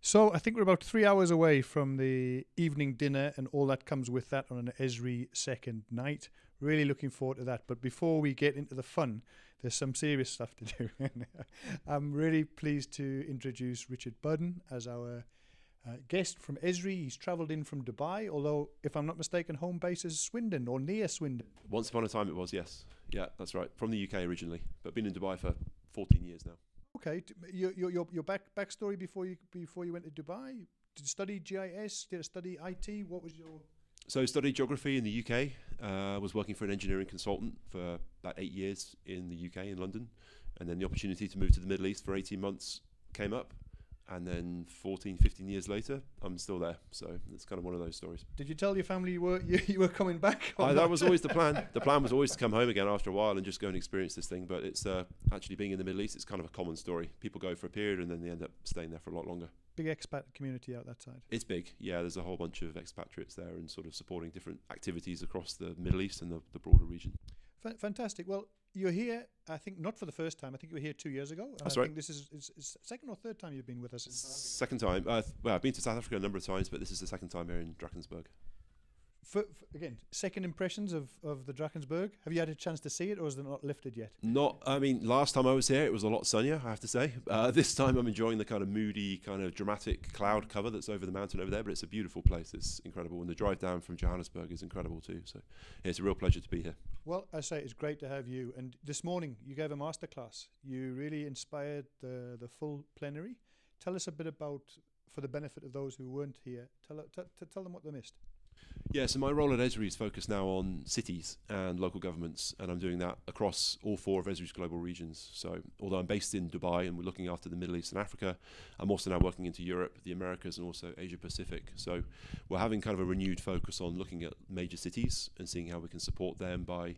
So I think we're about 3 hours away from the evening dinner and all that comes with that on an Esri second night. Really looking forward to that. But before we get into the fun, there's some serious stuff to do. I'm really pleased to introduce Richard Budden as our guest from Esri. He's travelled in from Dubai, although, if I'm not mistaken, home base is Swindon or near Swindon. Once upon a time it was, yes. Yeah, that's right. From the UK originally, but been in Dubai for 14 years now. Okay, your backstory before you went to Dubai. Did you study GIS? Did you study IT? What was your? So I studied geography in the UK. Was working for an engineering consultant for about 8 years in the UK in London, and then the opportunity to move to the Middle East for 18 months came up. And then 14, 15 years later, I'm still there. So it's kind of one of those stories. Did you tell your family you were coming back? That was always the plan. The plan was always to come home again after a while and just go and experience this thing. But it's actually being in the Middle East, it's kind of a common story. People go for a period and then they end up staying there for a lot longer. Big expat community out that side. It's big. Yeah, there's a whole bunch of expatriates there and sort of supporting different activities across the Middle East and the broader region. Fantastic. Well, you're here, I think, not for the first time. I think you were here 2 years ago. That's I right. think this is second or third time you've been with us in South Africa. Second time. Well, I've been to South Africa a number of times, but this is the second time here in Drakensberg. Again, second impressions of the Drakensberg. Have you had a chance to see it, or is it not lifted yet? Last time I was here, it was a lot sunnier, I have to say. This time I'm enjoying the kind of moody, kind of dramatic cloud cover that's over the mountain over there, but it's a beautiful place. It's incredible. And the drive down from Johannesburg is incredible too. So yeah, it's a real pleasure to be here. Well, I say it's great to have you. And this morning you gave a masterclass. You really inspired the full plenary. Tell us a bit about, for the benefit of those who weren't here, tell them what they missed. Yeah, so my role at Esri is focused now on cities and local governments, and I'm doing that across all 4 of Esri's global regions. So although I'm based in Dubai and we're looking after the Middle East and Africa, I'm also now working into Europe, the Americas, and also Asia Pacific. So we're having kind of a renewed focus on looking at major cities and seeing how we can support them by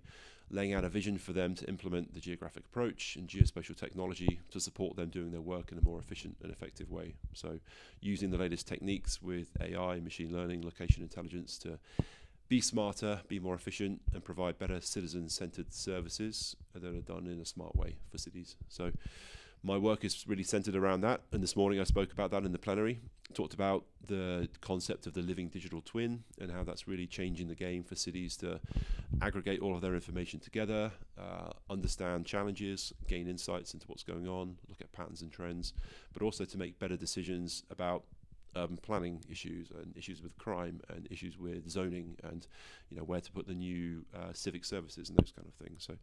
laying out a vision for them to implement the geographic approach and geospatial technology to support them doing their work in a more efficient and effective way. So using the latest techniques with AI, machine learning, location intelligence to be smarter, be more efficient, and provide better citizen-centered services that are done in a smart way for cities. So my work is really centered around that, and this morning I spoke about that in the plenary. Talked about the concept of the living digital twin and how that's really changing the game for cities to aggregate all of their information together, understand challenges, gain insights into what's going on, look at patterns and trends, but also to make better decisions about urban planning issues and issues with crime and issues with zoning and where to put the new civic services and those kind of things. So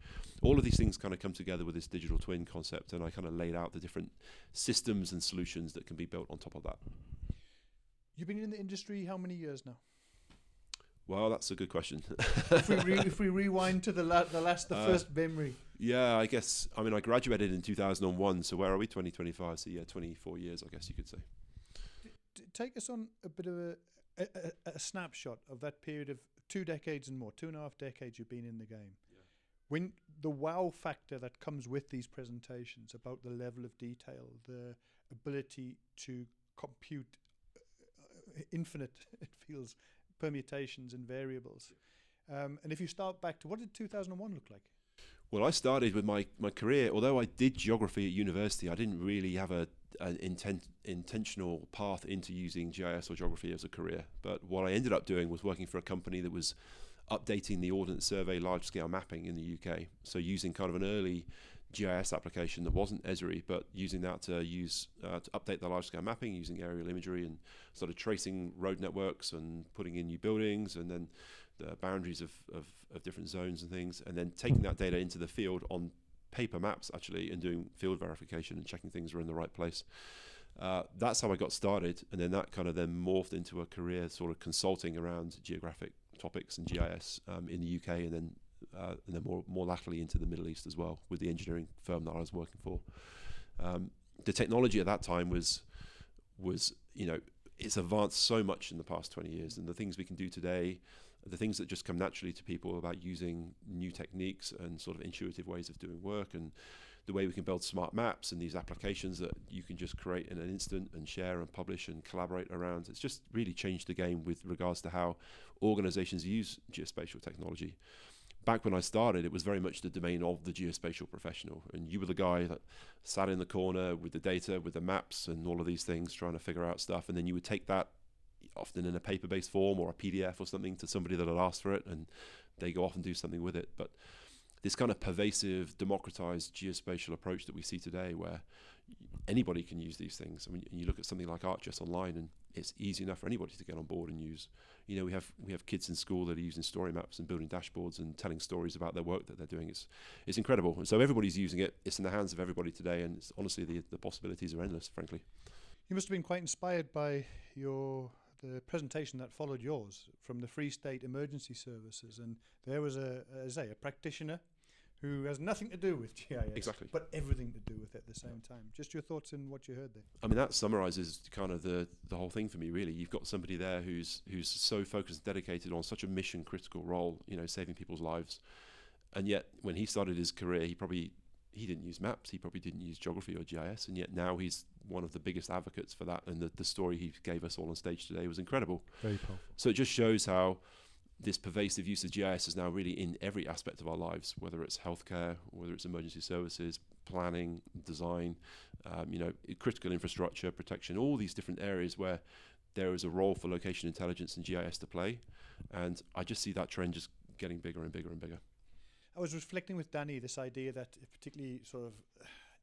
all of these things kind of come together with this digital twin concept, and I kind of laid out the different systems and solutions that can be built on top of that. You've been in the industry how many years now? Well, that's a good question. if we rewind to the first memory. Yeah, I guess. I mean, I graduated in 2001, so where are we? 2025. So yeah, 24 years, I guess you could say. Take us on a bit of a snapshot of that period of 2 decades and more, 2.5 decades you've been in the game. Yeah. When the wow factor that comes with these presentations about the level of detail, the ability to compute infinite, it feels, permutations and variables. And if you start back to, what did 2001 look like? Well, I started with my career, although I did geography at university, I didn't really have an intentional path into using GIS or geography as a career. But what I ended up doing was working for a company that was updating the Ordnance Survey large-scale mapping in the UK. So using kind of an early GIS application that wasn't Esri, but using that to update the large-scale mapping, using aerial imagery and sort of tracing road networks and putting in new buildings and then the boundaries of different zones and things, and then taking that data into the field on paper maps actually and doing field verification and checking things are in the right place. That's how I got started, and then that kind of then morphed into a career sort of consulting around geographic topics and GIS in the UK, and then more laterally into the Middle East as well with the engineering firm that I was working for. The technology at that time was it's advanced so much in the past 20 years, and the things we can do today, the things that just come naturally to people about using new techniques and sort of intuitive ways of doing work, and the way we can build smart maps and these applications that you can just create in an instant and share and publish and collaborate around. It's just really changed the game with regards to how organizations use geospatial technology. back when I started, it was very much the domain of the geospatial professional. And you were the guy that sat in the corner with the data, with the maps and all of these things, trying to figure out stuff. And then you would take that, often in a paper-based form or a PDF or something, to somebody that had asked for it, and they go off and do something with it. But this kind of pervasive, democratized geospatial approach that we see today, where anybody can use these things. I mean, you look at something like ArcGIS Online, and it's easy enough for anybody to get on board and use. You know, we have kids in school that are using story maps and building dashboards and telling stories about their work that they're doing. It's incredible. And so everybody's using it. It's in the hands of everybody today, and it's, honestly, the possibilities are endless, frankly. You must have been quite inspired by the presentation that followed yours from the Free State Emergency Services, and there was a practitioner who has nothing to do with GIS, exactly, but everything to do with it at the same time. Just your thoughts on what you heard there. I mean, that summarizes kind of the whole thing for me, really. You've got somebody there who's so focused and dedicated on such a mission critical role, you know, saving people's lives, and yet when he started his career, he didn't use maps, he probably didn't use geography or GIS, and yet now he's one of the biggest advocates for that, and the story he gave us all on stage today was incredible. Very powerful. So it just shows how this pervasive use of GIS is now really in every aspect of our lives, whether it's healthcare, whether it's emergency services, planning, design, you know, critical infrastructure, protection, all these different areas where there is a role for location intelligence and GIS to play. And I just see that trend just getting bigger and bigger and bigger. I was reflecting with Danny this idea that particularly sort of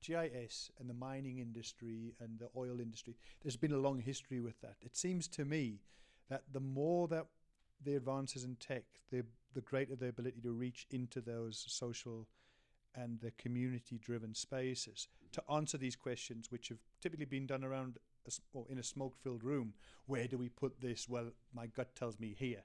GIS and the mining industry and the oil industry, there's been a long history with that. It seems to me that the more that the advances in tech, the greater the ability to reach into those social and the community-driven spaces to answer these questions, which have typically been done around or in a smoke-filled room. Where do we put this? Well, my gut tells me here.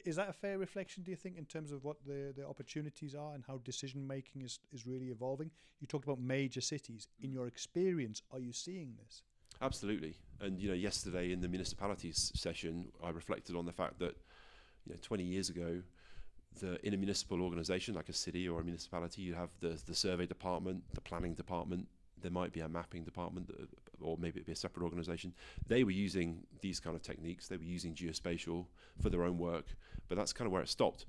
Is that a fair reflection, do you think, in terms of what the opportunities are and how decision-making is really evolving? You talked about major cities. In your experience, are you seeing this? Absolutely. And, you know, yesterday in the municipalities session, I reflected on the fact that, you know, 20 years ago, in a municipal organisation like a city or a municipality, you have the survey department, the planning department, there might be a mapping department, or maybe it'd be a separate organisation. They were using these kind of techniques. They were using geospatial for their own work, but that's kind of where it stopped.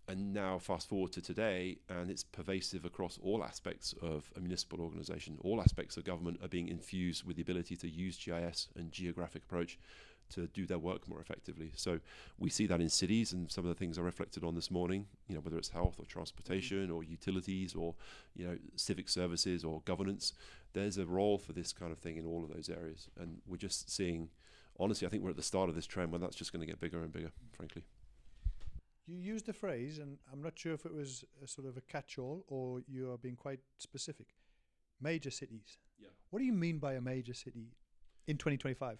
And now fast forward to today, and it's pervasive across all aspects of a municipal organisation. All aspects of government are being infused with the ability to use GIS and geographic approach to do their work more effectively. So we see that in cities, and some of the things I reflected on this morning, you know, whether it's health or transportation or utilities or, you know, civic services or governance, there's a role for this kind of thing in all of those areas. And we're just seeing, honestly, I think we're at the start of this trend when that's just going to get bigger and bigger, frankly. You used a phrase, and I'm not sure if it was a sort of a catch-all or you are being quite specific. Major cities. Yeah. What do you mean by a major city in 2025?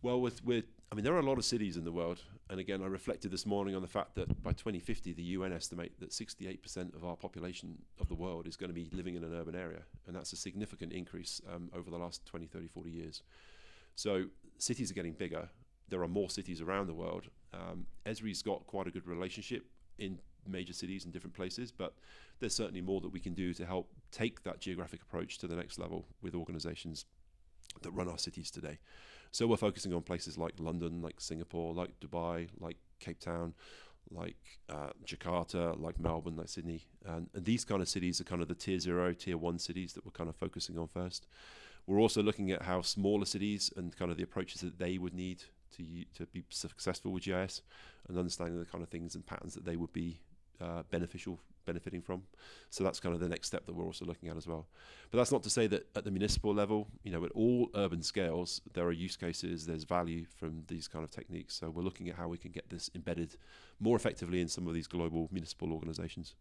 Well, I mean, there are a lot of cities in the world. And again, I reflected this morning on the fact that by 2050, the UN estimate that 68% of our population of the world is going to be living in an urban area. And that's a significant increase over the last 20, 30, 40 years. So cities are getting bigger. There are more cities around the world. Esri's got quite a good relationship in major cities and different places, but there's certainly more that we can do to help take that geographic approach to the next level with organizations that run our cities today. So we're focusing on places like London, like Singapore, like Dubai, like Cape Town, like Jakarta, like Melbourne, like Sydney. And these kind of cities are kind of the tier 0, tier 1 cities that we're kind of focusing on first. We're also looking at how smaller cities and kind of the approaches that they would need to be successful with GIS, and understanding the kind of things and patterns that they would be benefiting from. So that's kind of the next step that we're also looking at as well. But that's not to say that at the municipal level, you know, at all urban scales, there are use cases, there's value from these kind of techniques. So we're looking at how we can get this embedded more effectively in some of these global municipal organizations.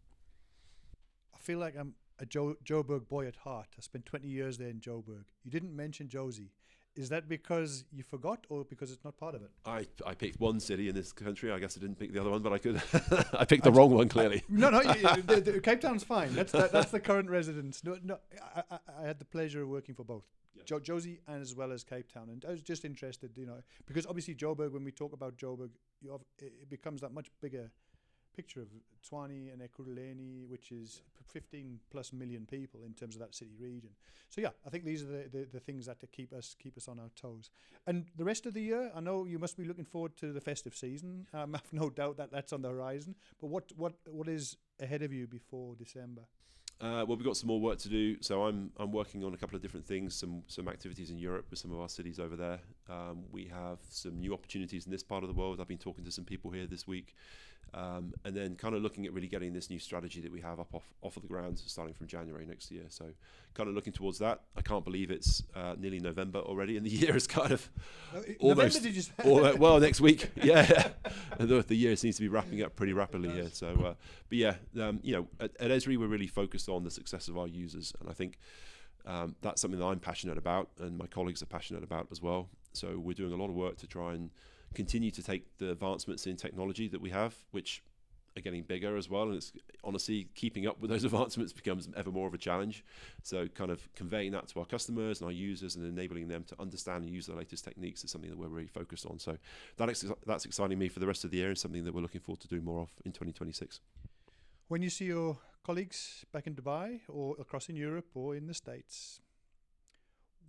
I feel like I'm a Joburg boy at heart. I spent 20 years there in Joburg. You didn't mention Josie. Is that because you forgot or because it's not part of it? I picked one city in this country. I guess I didn't pick the other one, but I could. I picked the wrong one, clearly. The Cape Town's fine. That's the current residence. I had the pleasure of working for both. Yeah. Josie and as well as Cape Town. And I was just interested, you know, because obviously Joburg, when we talk about Joburg, it becomes that much bigger picture of Tshwane and Ekurhuleni, which is 15 plus million people in terms of that city region. So yeah, I think these are the things that keep us on our toes. And the rest of the year, I know you must be looking forward to the festive season. I have no doubt that that's on the horizon. But what is ahead of you before December? Well, we've got some more work to do. So I'm working on a couple of different things, some activities in Europe with some of our cities over there. We have some new opportunities in this part of the world. I've been talking to some people here this week. And then kind of looking at really getting this new strategy that we have off of the ground starting from January next year. So kind of looking towards that. I can't believe it's nearly November already, and the year is kind of almost. November, did you say? Well, next week, yeah. The year seems to be wrapping up pretty rapidly here. So, but yeah, at Esri we're really focused on the success of our users, and I think that's something that I'm passionate about, and my colleagues are passionate about as well. So we're doing a lot of work to try and continue to take the advancements in technology that we have, which are getting bigger as well, and it's honestly keeping up with those advancements becomes ever more of a challenge. So kind of conveying that to our customers and our users and enabling them to understand and use the latest techniques is something that we're really focused on. So that's exciting me for the rest of the year, and something that we're looking forward to do more of in 2026. When you see your colleagues back in Dubai or across in Europe or in the States,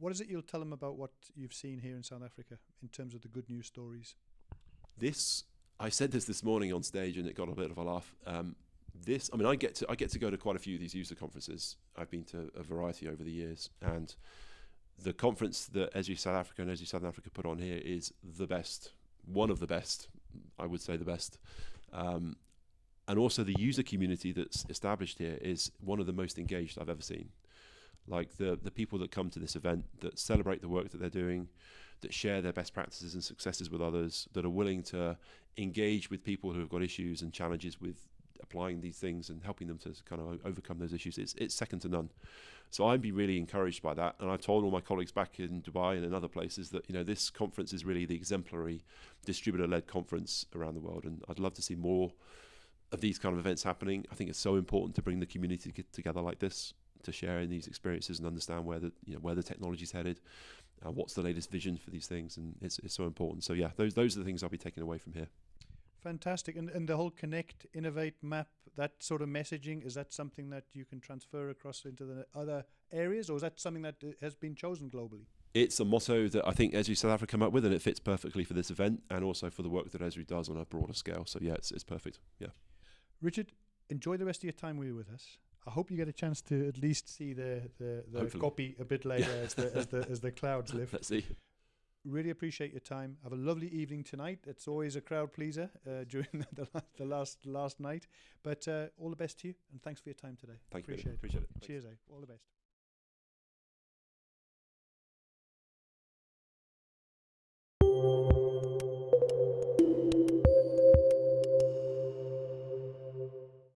what is it you'll tell them about what you've seen here in South Africa in terms of the good news stories? I said this morning on stage, and it got a bit of a laugh. I get to go to quite a few of these user conferences. I've been to a variety over the years, and the conference that Esri South Africa and Esri Southern Africa put on here is the best, one of the best, I would say the best. And also the user community that's established here is one of the most engaged I've ever seen. Like the people that come to this event, that celebrate the work that they're doing, that share their best practices and successes with others, that are willing to engage with people who have got issues and challenges with applying these things and helping them to kind of overcome those issues. It's second to none. So I'd be really encouraged by that. And I've told all my colleagues back in Dubai and in other places that, this conference is really the exemplary distributor-led conference around the world. And I'd love to see more of these kind of events happening. I think it's so important to bring the community together like this, to share in these experiences and understand where the technology's headed, what's the latest vision for these things, and it's so important. So yeah, those are the things I'll be taking away from here. Fantastic. And the whole connect, innovate, map, that sort of messaging, is that something that you can transfer across into the other areas, or is that something that has been chosen globally? It's a motto that I think Esri South Africa come up with, and it fits perfectly for this event and also for the work that Esri does on a broader scale. So yeah, it's perfect. Yeah. Richard, enjoy the rest of your time with us. I hope you get a chance to at least see the copy a bit later as the clouds lift. Let's see. Really appreciate your time. Have a lovely evening tonight. It's always a crowd pleaser during the last night. But all the best to you, and thanks for your time today. Thank you. Appreciate it. Appreciate it. Cheers, all the best.